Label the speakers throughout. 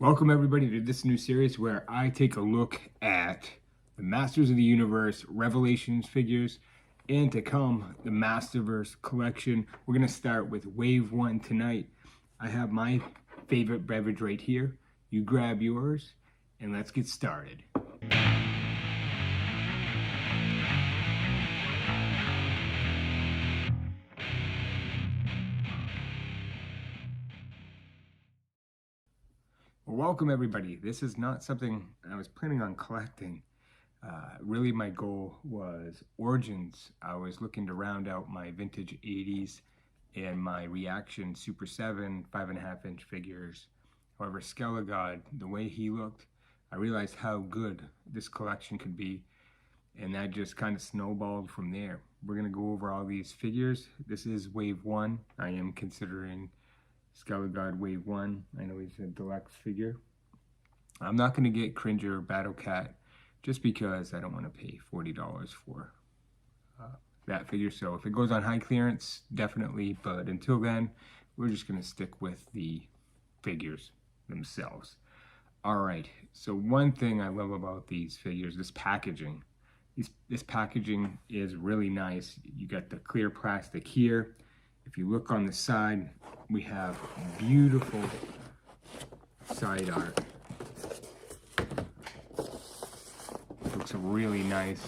Speaker 1: Welcome everybody to this new series where I take a look at the Masters of the Universe Revelations figures and to come the Masterverse collection. We're going to start with Wave 1 tonight. I have my favorite beverage right here. You grab yours and let's get started. Welcome everybody. This is not something I was planning on collecting. Really my goal was Origins. I was looking to round out my vintage 80s and my Reaction Super 7 5.5 inch figures. However, Scala God, the way he looked, I realized how good this collection could be, and that just kind of snowballed from there. We're going to go over all these figures. This is Wave 1. I am considering Scala God Wave 1. I know he's a deluxe figure. I'm not going to get Cringer Battle Cat just because I don't want to pay $40 for that figure. So if it goes on high clearance, definitely. But until then, we're just going to stick with the figures themselves. All right. So one thing I love about these figures, this packaging. This packaging is really nice. You got the clear plastic here. If you look on the side, we have beautiful side art. Looks really nice.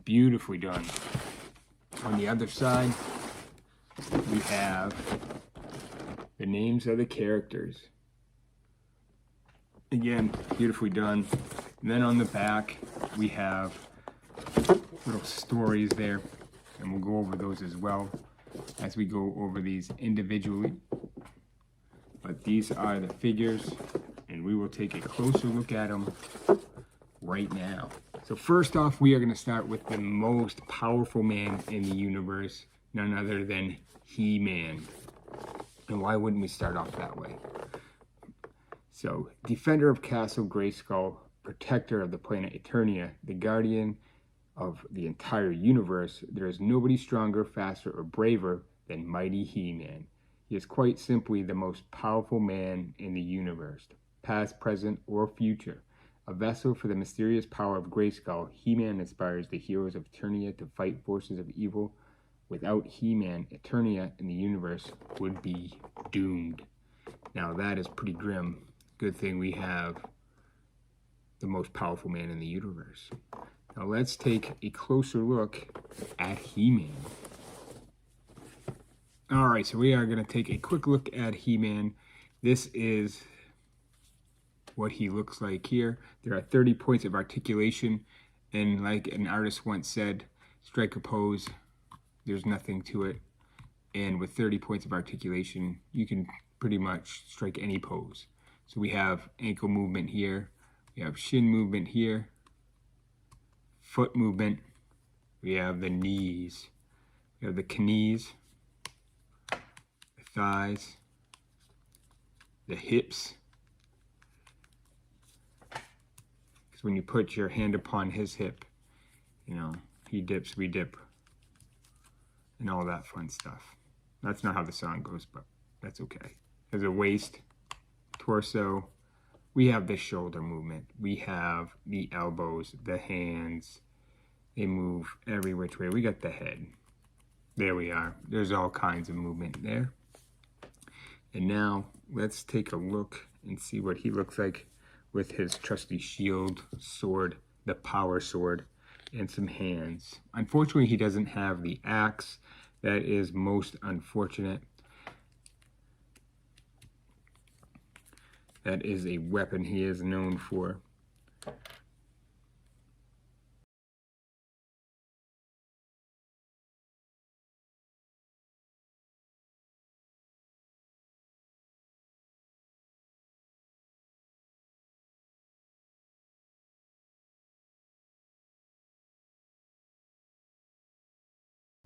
Speaker 1: Beautifully done. On the other side, we have the names of the characters. Again, beautifully done. And then on the back, we have little stories there, and we'll go over those as well as we go over these individually. But these are the figures, and we will take a closer look at them right now. So first off, we are going to start with the most powerful man in the universe, none other than HeMan. And why wouldn't we start off that way? So, defender of Castle Grayskull, protector of the planet Eternia, the guardian of the entire universe, there is nobody stronger, faster, or braver than mighty HeMan. He is quite simply the most powerful man in the universe, past, present, or future. A vessel for the mysterious power of Grayskull, HeMan inspires the heroes of Eternia to fight forces of evil. Without HeMan, Eternia and the universe would be doomed. Now that is pretty grim. Good thing we have the most powerful man in the universe. Now let's take a closer look at HeMan. All right, so we are going to take a quick look at HeMan. This is what he looks like here. There are 30 points of articulation, and like an artist once said, strike a pose, there's nothing to it. And with 30 points of articulation, you can pretty much strike any pose. So we have ankle movement here, we have shin movement here, foot movement, we have the knees, we have the knees, the thighs, the hips. Because when you put your hand upon his hip, you know, he dips, we dip, and all that fun stuff. That's not how the song goes, but that's okay. There's a waist, torso, we have the shoulder movement, we have the elbows, the hands, they move every which way. We got the head. There we are. There's all kinds of movement there. And now let's take a look and see what he looks like with his trusty shield, sword, the power sword, and some hands. Unfortunately, he doesn't have the axe. That is most unfortunate. That is a weapon he is known for.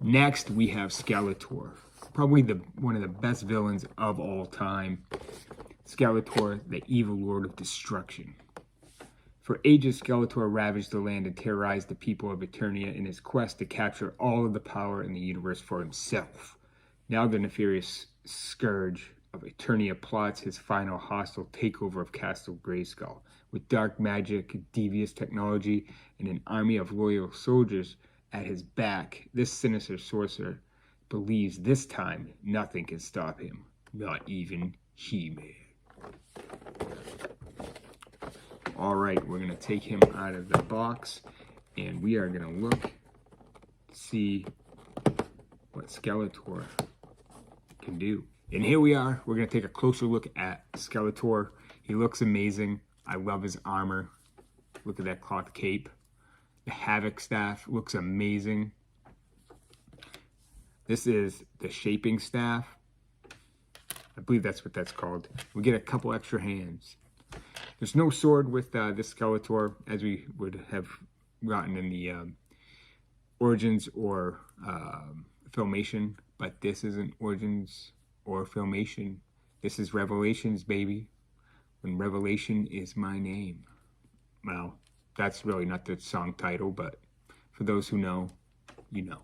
Speaker 1: Next, we have Skeletor, probably one of the best villains of all time. Skeletor, the evil lord of destruction. For ages, Skeletor ravaged the land and terrorized the people of Eternia in his quest to capture all of the power in the universe for himself. Now the nefarious scourge of Eternia plots his final hostile takeover of Castle Grayskull. With dark magic, devious technology, and an army of loyal soldiers at his back, this sinister sorcerer believes this time nothing can stop him, not even HeMan. All right, we're going to take him out of the box, and we are going to look to see what Skeletor can do. And here we are. We're going to take a closer look at Skeletor. He looks amazing. I love his armor. Look at that cloth cape. The Havoc staff looks amazing. This is the shaping staff. I believe that's what that's called. We get a couple extra hands. There's no sword with this Skeletor, as we would have gotten in the Origins or Filmation, but this isn't Origins or Filmation. This is Revelations, baby. When Revelation is my name. Well, that's really not the song title, but for those who know, you know.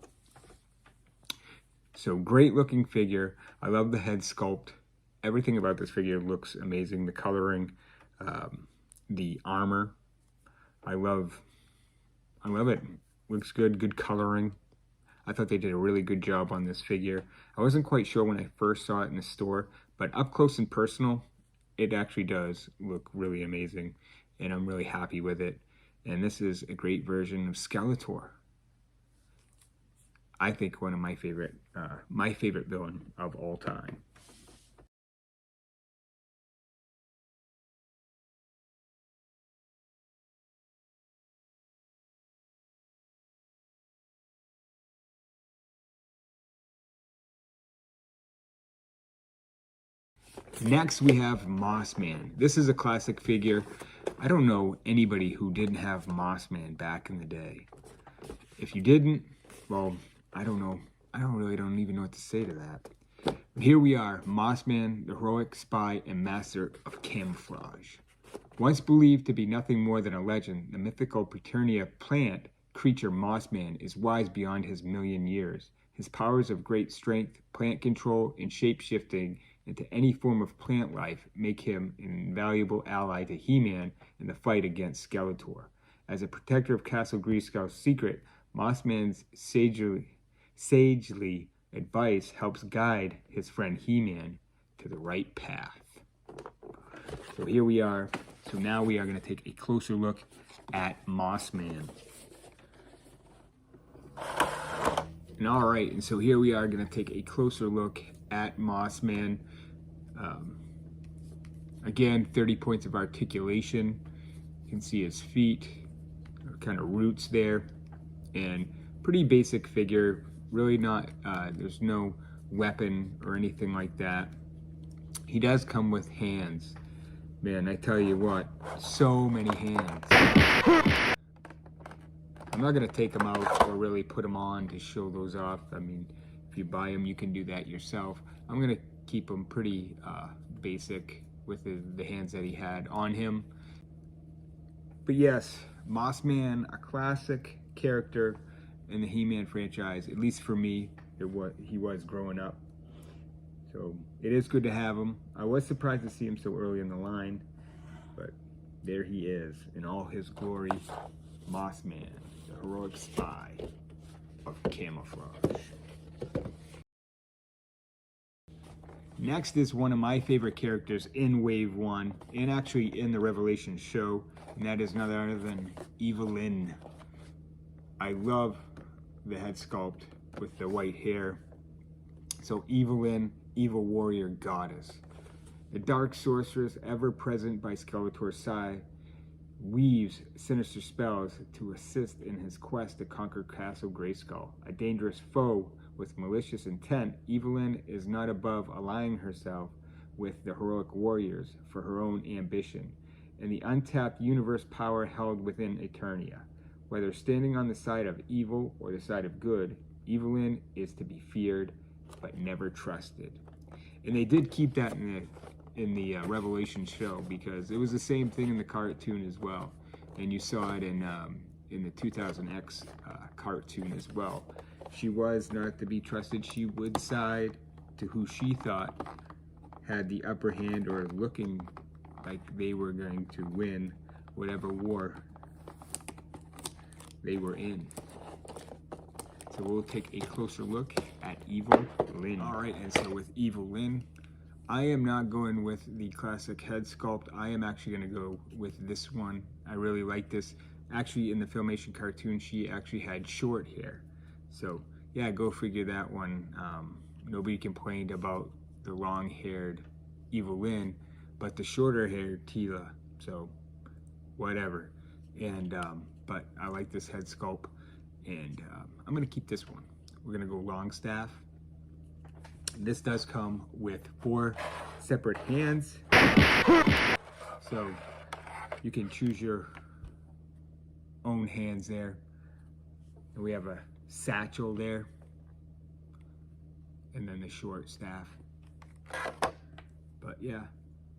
Speaker 1: So great looking figure. I love the head sculpt. Everything about this figure looks amazing. The coloring, the armor. I love it. Looks good, good coloring. I thought they did a really good job on this figure. I wasn't quite sure when I first saw it in the store, but up close and personal, it actually does look really amazing, and I'm really happy with it. And this is a great version of Skeletor. I think one of my favorite villain of all time. Next, we have Mossman. This is a classic figure. I don't know anybody who didn't have Mossman back in the day. If you didn't, well, I don't know. I don't even know what to say to that. But here we are, Mossman, the heroic spy and master of camouflage. Once believed to be nothing more than a legend, the mythical Preternia plant creature Mossman is wise beyond his million years. His powers of great strength, plant control, and shape-shifting into any form of plant life make him an invaluable ally to HeMan in the fight against Skeletor. As a protector of Castle Grayskull's secret, Mossman's sagely advice helps guide his friend HeMan to the right path. So here we are. So now we are going to take a closer look at Mossman. And all right, and so here we are going to take a closer look at Mossman. Again, 30 points of articulation. You can see his feet, kind of roots there, and pretty basic figure. Really not, there's no weapon or anything like that. He does come with hands. Man, I tell you what, so many hands. I'm not gonna take them out or really put them on to show those off. I mean, if you buy them, you can do that yourself. I'm gonna keep them pretty basic with the hands that he had on him. But yes, Mossman, a classic character in the He-Man franchise, at least for me, he was growing up. So it is good to have him. I was surprised to see him so early in the line, but there he is in all his glory, Mossman, the heroic spy of camouflage. Next is one of my favorite characters in Wave 1, and actually in the Revelations show, and that is none other than Evelyn. I love the head sculpt with the white hair. So Evelyn, evil warrior goddess. The dark sorceress, ever present by Skeletor's side, weaves sinister spells to assist in his quest to conquer Castle Grayskull. A dangerous foe with malicious intent, Evelyn is not above allying herself with the heroic warriors for her own ambition and the untapped universe power held within Eternia. Whether standing on the side of evil or the side of good, Evelyn is to be feared but never trusted. And they did keep that in the Revelation show, because it was the same thing in the cartoon as well, and you saw it in the 2000X cartoon as well. She was not to be trusted. She would side to who she thought had the upper hand or looking like they were going to win whatever war they were in. So we'll take a closer look at Evelyn. All right, and so with Evelyn, I am not going with the classic head sculpt. I am actually going to go with this one. I really like this. Actually, in the Filmation cartoon, she actually had short hair. So yeah, go figure that one. Nobody complained about the long-haired Evelyn, but the shorter-haired Tila. So whatever. And but I like this head sculpt, and I'm gonna keep this one. We're gonna go long staff. This does come with 4 separate hands, so you can choose your own hands there. And we have a satchel there, and then the short staff. But yeah,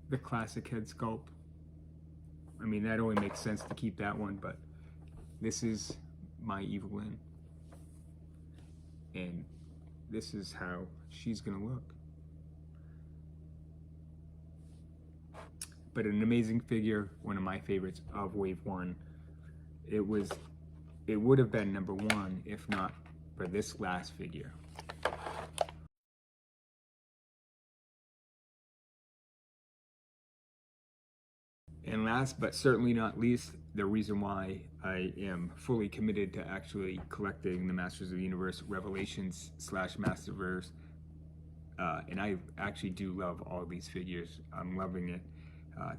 Speaker 1: the classic head sculpt. I mean, that only makes sense to keep that one, but this is my Evelyn. And this is how she's gonna look. But an amazing figure, one of my favorites of Wave 1. It would have been number 1 if not for this last figure. And last but certainly not least, the reason why I am fully committed to actually collecting the Masters of the Universe Revelations / Masterverse, and I actually do love all these figures. I'm loving it.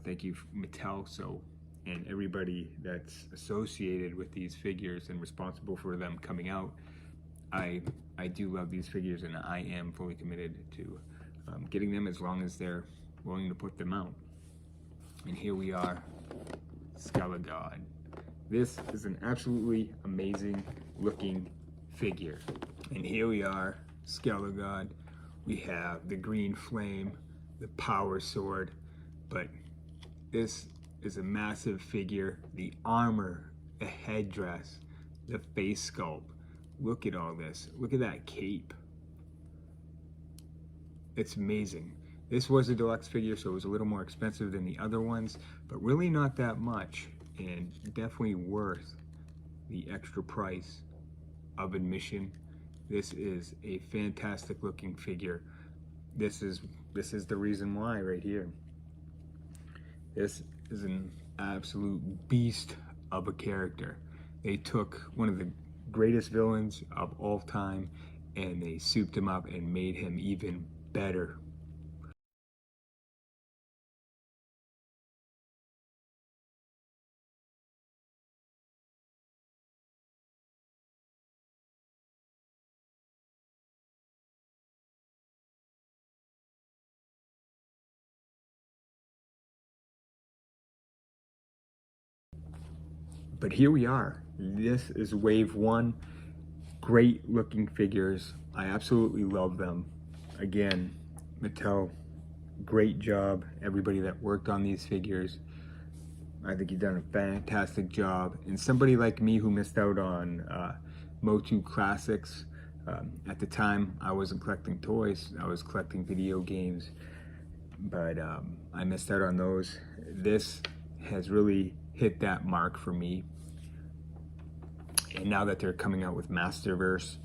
Speaker 1: Thank you, Mattel, and everybody that's associated with these figures and responsible for them coming out. I do love these figures, and I am fully committed to getting them as long as they're willing to put them out. And here we are, Scala God. This is an absolutely amazing looking figure. And here we are, Scala God. We have the green flame, the power sword, but this is a massive figure. The armor, the headdress, the face sculpt. Look at all this. Look at that cape. It's amazing. This was a deluxe figure, so it was a little more expensive than the other ones, but really not that much, and definitely worth the extra price of admission. This is a fantastic looking figure. This is the reason why right here. This is an absolute beast of a character. They took one of the greatest villains of all time and they souped him up and made him even better. But here we are. This is Wave 1. Great looking figures. I absolutely love them. Again, Mattel, great job. Everybody that worked on these figures, I think you've done a fantastic job. And somebody like me who missed out on MOTU Classics, at the time I wasn't collecting toys, I was collecting video games, but I missed out on those. This has really hit that mark for me. And now that they're coming out with Masterverse,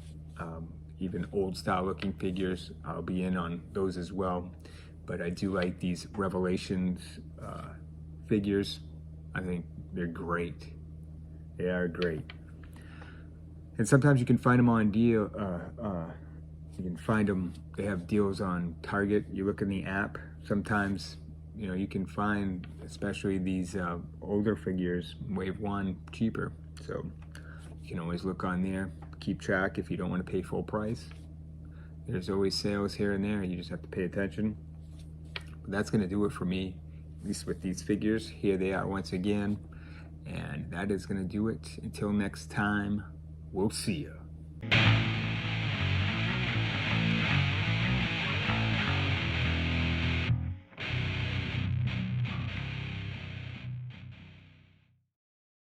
Speaker 1: even old style looking figures, I'll be in on those as well. But I do like these Revelations figures. I think they're great. They are great. And sometimes you can find them on deal. You can find them, they have deals on Target. You look in the app, sometimes you can find, especially these older figures, Wave 1, cheaper. So you can always look on there, keep track if you don't want to pay full price. There's always sales here and there, you just have to pay attention. But that's going to do it for me, at least with these figures. Here they are once again, and that is going to do it. Until next time, we'll see ya.